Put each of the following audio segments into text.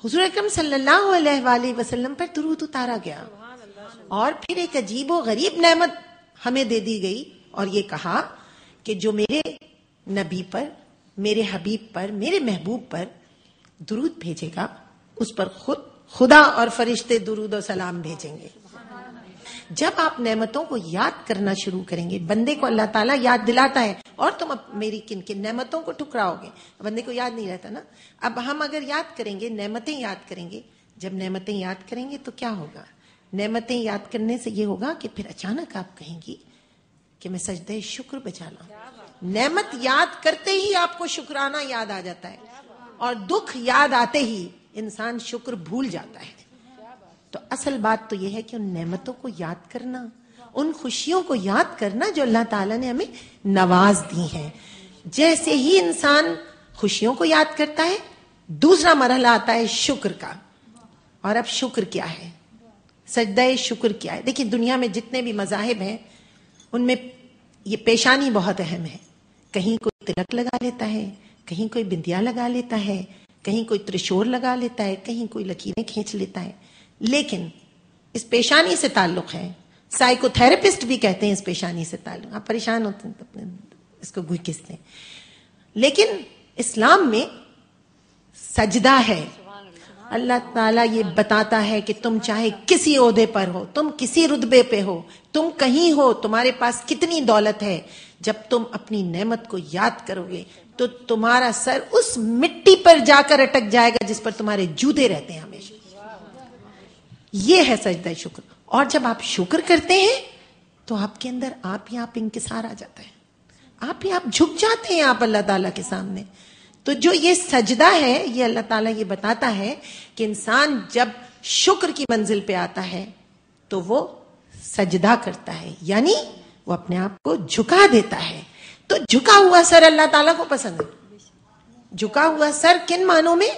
حضور اکرم صلی اللہ علیہ وآلہ وسلم پر درود اتارا گیا اور پھر ایک عجیب و غریب نعمت ہمیں دے دی گئی اور یہ کہا کہ جو میرے نبی پر، میرے حبیب پر، میرے محبوب پر درود بھیجے گا اس پر خود خدا اور فرشتے درود و سلام بھیجیں گے۔ جب آپ نعمتوں کو یاد کرنا شروع کریں گے، بندے کو اللہ تعالیٰ یاد دلاتا ہے اور تم میری کن کن نعمتوں کو ٹھکراؤ گے، بندے کو یاد نہیں رہتا نا۔ اب ہم اگر یاد کریں گے، نعمتیں یاد کریں گے، جب نعمتیں یاد کریں گے تو کیا ہوگا؟ نعمتیں یاد کرنے سے یہ ہوگا کہ پھر اچانک آپ کہیں گی کہ میں سجدہ شکر بجا لاؤں۔ نعمت یاد کرتے ہی آپ کو شکرانہ یاد آ جاتا ہے، اور دکھ یاد آتے ہی انسان شکر بھول جاتا ہے۔ تو اصل بات تو یہ ہے کہ ان نعمتوں کو یاد کرنا، ان خوشیوں کو یاد کرنا جو اللہ تعالیٰ نے ہمیں نواز دی ہیں۔ جیسے ہی انسان خوشیوں کو یاد کرتا ہے، دوسرا مرحلہ آتا ہے شکر کا۔ اور اب شکر کیا ہے؟ سجدہ شکر کیا ہے؟ دیکھیں دنیا میں جتنے بھی مذاہب ہیں ان میں یہ پیشانی بہت اہم ہے۔ کہیں کوئی تلک لگا لیتا ہے، کہیں کوئی بندیا لگا لیتا ہے، کہیں کوئی ترشور لگا لیتا ہے، کہیں کوئی لکیریں کھینچ لیتا ہے، لیکن اس پیشانی سے تعلق ہے۔ سائیکو تھراپسٹ بھی کہتے ہیں اس پیشانی سے تعلق، آپ پریشان ہوتے ہیں تو اس کو گھستے ہیں، لیکن اسلام میں سجدہ ہے۔ اللہ تعالیٰ یہ بتاتا ہے کہ تم چاہے کسی عہدے پر ہو، تم کسی رتبے پہ ہو، تم کہیں ہو، تمہارے پاس کتنی دولت ہے، جب تم اپنی نعمت کو یاد کرو گے تو تمہارا سر اس مٹی پر جا کر اٹک جائے گا جس پر تمہارے جوتے رہتے ہیں ہمیشہ۔ یہ ہے سجدہ شکر۔ اور جب آپ شکر کرتے ہیں تو آپ کے اندر آپ ہی آپ انکسار آ جاتا ہے، آپ ہی آپ جھک جاتے ہیں آپ اللہ تعالیٰ کے سامنے۔ تو جو یہ سجدہ ہے، یہ اللہ تعالیٰ یہ بتاتا ہے کہ انسان جب شکر کی منزل پہ آتا ہے تو وہ سجدہ کرتا ہے، یعنی وہ اپنے آپ کو جھکا دیتا ہے۔ تو جھکا ہوا سر اللہ تعالیٰ کو پسند ہے۔ جھکا ہوا سر کن معنوں میں؟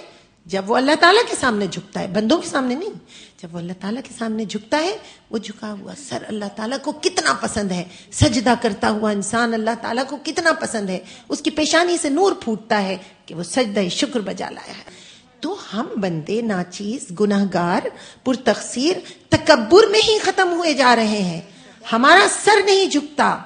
جب وہ اللہ تعالیٰ کے سامنے جھکتا ہے، بندوں کے سامنے نہیں۔ جب وہ اللہ تعالیٰ کے سامنے جھکتا ہے، وہ جھکا ہوا سر اللہ تعالیٰ کو کتنا پسند ہے۔ سجدہ کرتا ہوا انسان اللہ تعالیٰ کو کتنا پسند ہے، اس کی پیشانی سے نور پھوٹتا ہے کہ وہ سجدہ شکر بجا لایا ہے۔ تو ہم بندے ناچیز، گناہگار، پرتقصیر، تکبر میں ہی ختم ہوئے جا رہے ہیں۔ ہمارا سر نہیں جھکتا،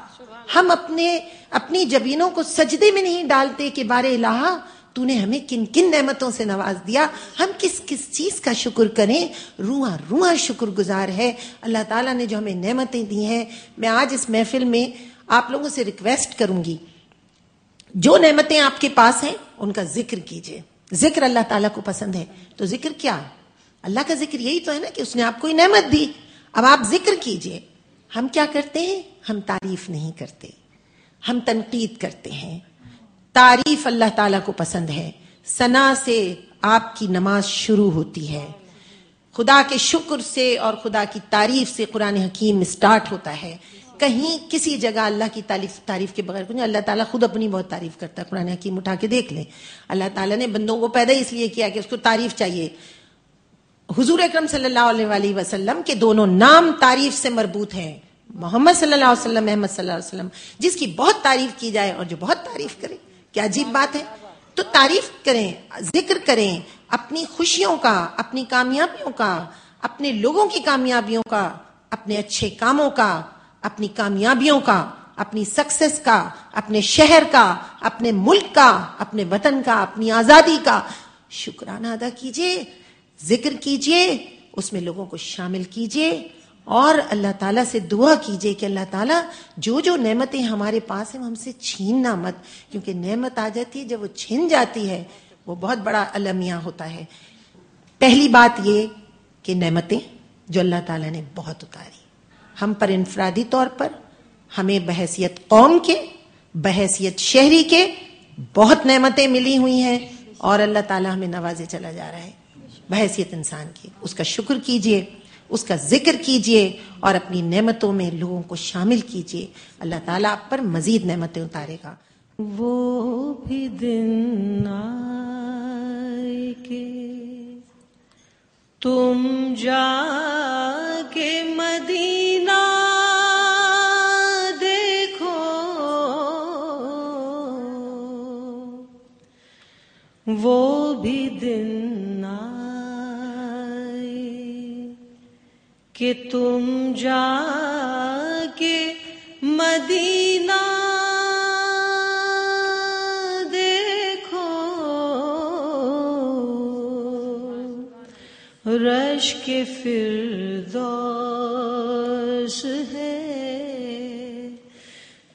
ہم اپنی جبینوں کو سجدے میں نہیں ڈالتے کہ بارے الہ تو نے ہمیں کن کن نعمتوں سے نواز دیا، ہم کس کس چیز کا شکر کریں۔ روحاں روحاں شکر گزار ہے اللہ تعالیٰ نے جو ہمیں نعمتیں دی ہیں۔ میں آج اس محفل میں آپ لوگوں سے ریکویسٹ کروں گی، جو نعمتیں آپ کے پاس ہیں ان کا ذکر کیجئے۔ ذکر اللہ تعالیٰ کو پسند ہے، تو ذکر کیا؟ اللہ کا ذکر یہی تو ہے نا کہ اس نے آپ کو نعمت دی، اب آپ ذکر کیجئے۔ ہم کیا کرتے ہیں؟ ہم تعریف نہیں کرتے، ہم تنقید کرتے ہیں۔ تعریف اللہ تعالیٰ کو پسند ہے۔ ثنا سے آپ کی نماز شروع ہوتی ہے، خدا کے شکر سے اور خدا کی تعریف سے قرآن حکیم سٹارٹ ہوتا ہے۔ کہیں کسی جگہ اللہ کی تعریف کے بغیر کچھ، اللہ تعالیٰ خود اپنی بہت تعریف کرتا ہے۔ قرآن حکیم اٹھا کے دیکھ لیں، اللہ تعالیٰ نے بندوں کو پیدا اس لیے کیا کہ اس کو تعریف چاہیے۔ حضور اکرم صلی اللہ علیہ وآلہ وسلم کے دونوں نام تعریف سے مربوط ہیں، محمد صلی اللہ علیہ وسلم، محمد صلی اللہ علیہ وسلم، جس کی بہت تعریف کی جائے اور جو بہت تعریف کرے، کیا عجیب بات ہے۔ تو تعریف کریں، ذکر کریں اپنی خوشیوں کا، اپنی کامیابیوں کا، اپنے لوگوں کی کامیابیوں کا، اپنے اچھے کاموں کا، اپنی کامیابیوں کا، اپنی سکسس کا، اپنے شہر کا، اپنے ملک کا، اپنے وطن کا، اپنی آزادی کا شکرانہ ادا کیجئے، ذکر کیجئے، اس میں لوگوں کو شامل کیجئے، اور اللہ تعالیٰ سے دعا کیجئے کہ اللہ تعالیٰ جو جو نعمتیں ہمارے پاس ہیں وہ ہم سے چھیننا مت، کیونکہ نعمت آ جاتی ہے جب وہ چھن جاتی ہے وہ بہت بڑا المیہ ہوتا ہے۔ پہلی بات یہ کہ نعمتیں جو اللہ تعالیٰ نے بہت اتاری، ہم پر انفرادی طور پر، ہمیں بحیثیت قوم کے، بحیثیت شہری کے بہت نعمتیں ملی ہوئی ہیں، اور اللہ تعالیٰ ہمیں نوازے چلا جا رہا ہے بحیثیت انسان کی۔ اس کا شکر کیجئے، اس کا ذکر کیجئے، اور اپنی نعمتوں میں لوگوں کو شامل کیجئے، اللہ تعالیٰ آپ پر مزید نعمتیں اتارے گا۔ وہ بھی دن آئے کہ تم جا کے مدینہ دیکھو، وہ بھی دن آئے کہ تم جا کے مدینہ دیکھو، رشک فردوس ہے،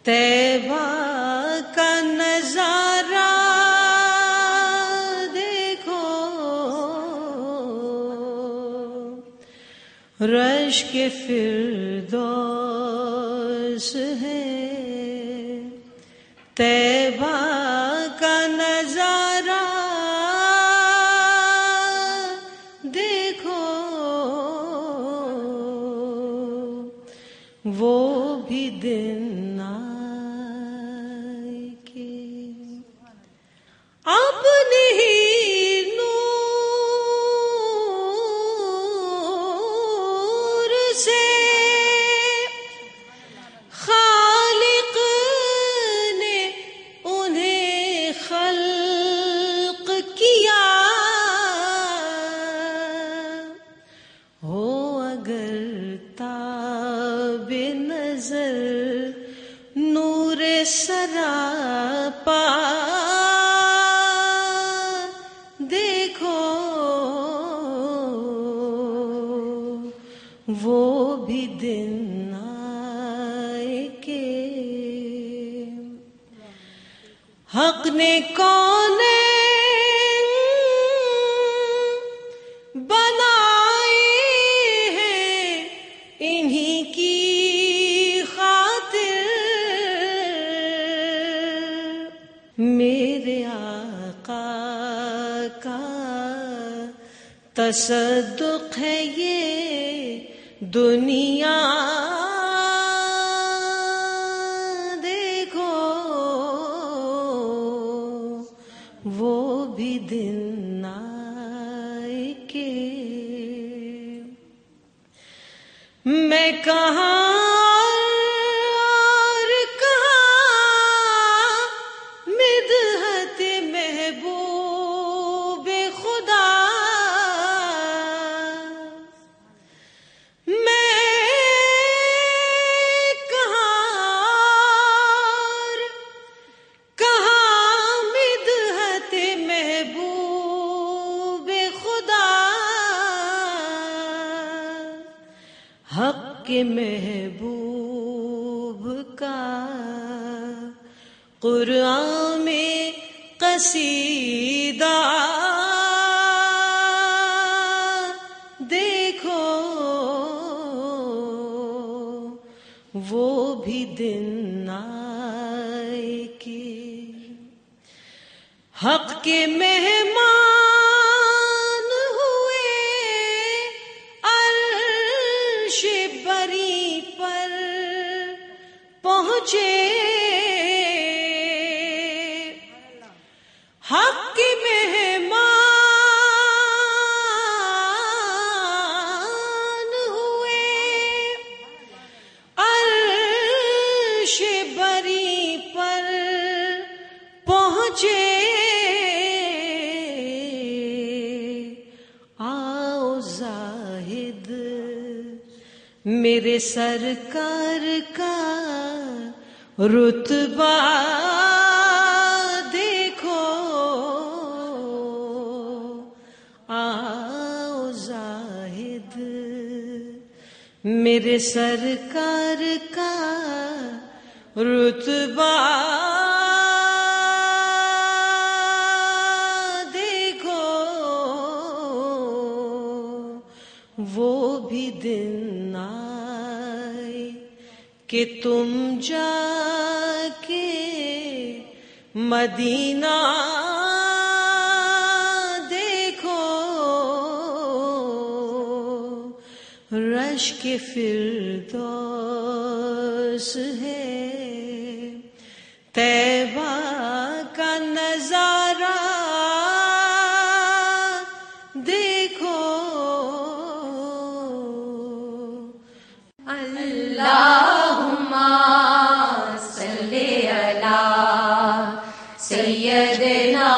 طیبہ کا نظارہ دیکھو، رشک فردوس ہے، طیبہ کا نظارہ دیکھو، وہ بھی دن آئے کہ اپنے ہی نور سے خالق نے انہیں خلق کیا، ہو اگر تاب نظر نور سراپا دیکھو، وہ بھی دن آئے کہ حق نے کونین بنائے ہیں انہی کی خاطر، میرے آقا کا تصدق ہے یہ دنیا دیکھو، وہ بھی دن آئے کہ میں کہاں اور کہاں مدحت محبوب خدا، میں کہاں اور کہاں مدحت محبوب خدا، حق کے محبوب کا قرآن میں قصیدہ دیکھو، وہ بھی دن آئے کہ حق کے مہمان ہوئے عرش بری پر پہنچے، حق کے مہمان ہوئے عرش بری پر پہنچے، آؤ زاہد میرے سرکار کا رتبہ دیکھو، آؤ زاہد میرے سرکار کا رتبہ دیکھو، وہ بھی دن آئے کہ تم جا کے مدینہ دیکھو، رشک فردوس ہے، طیبہ کا نظارہ دیکھو، اللہم صلی علی سیدنا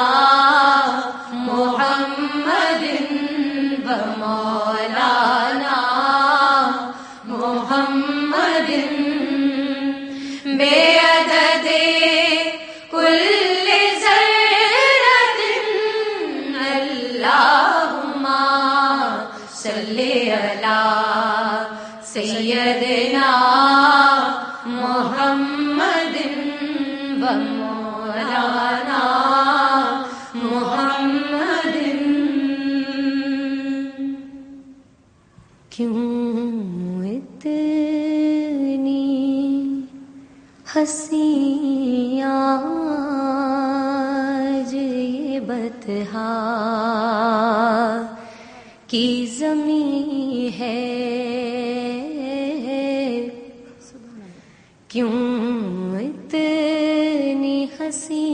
محمد و مولانا صلی علی سیدنا محمد و مولانا محمد. کیوں اتنی ہنسی آج یہ بطحا کی زمیں ہے، کیوں اتنی ہنسی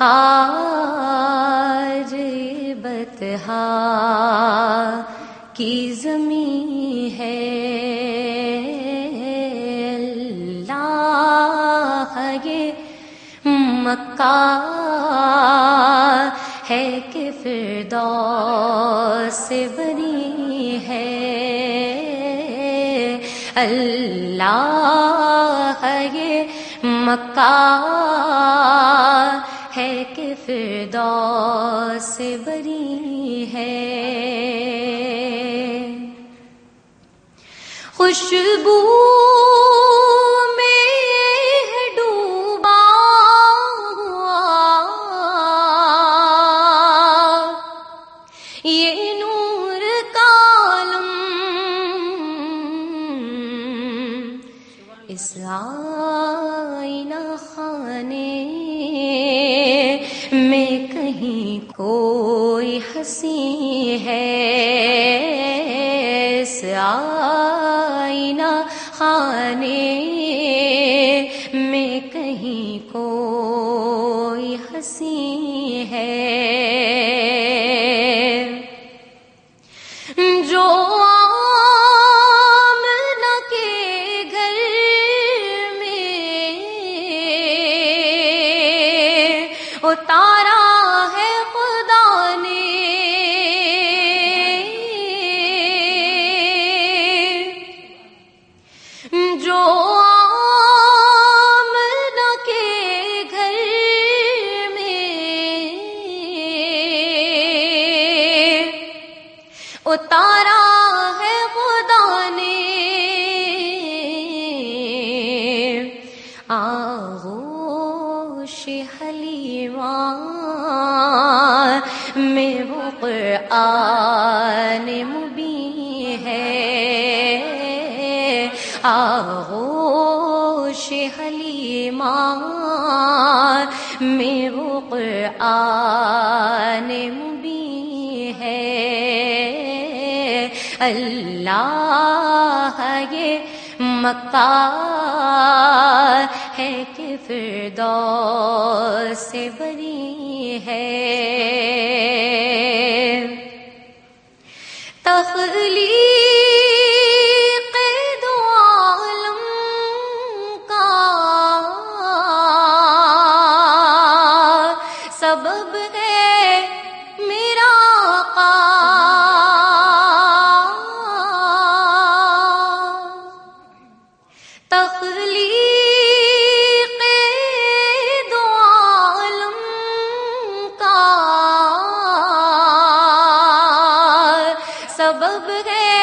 آج یہ بطحا کی زمیں ہے. اللہ یہ مکہ ہے کہ فردوس سے بری ہے. اللہ یہ مکہ ہے کہ فردوس سے بری ہے. خوشبو میں ڈوبا یہ نور کا عالم، اس آئینہ خانے میں کہیں کوئی ہنسی ہے. اس آئینہ خانے میں کہیں کوئی ہنسی ہے. جو آمنہ کے گھر میں اتارا ہے خدا نے، جو آمنہ کے گھر میں اتارا ہے خدا نے، آغوش حلیمہ میں وہ قرآن مبین ہے. آغوش حلیمہ میں وہ قرآن مبین ہے. اللہ یہ مکہ ہے کہ فردوس سے بری ہے. تخلیق دو عالم کا سبب ہے میرا آقا. تخلیق دو عالم کا سبب ہے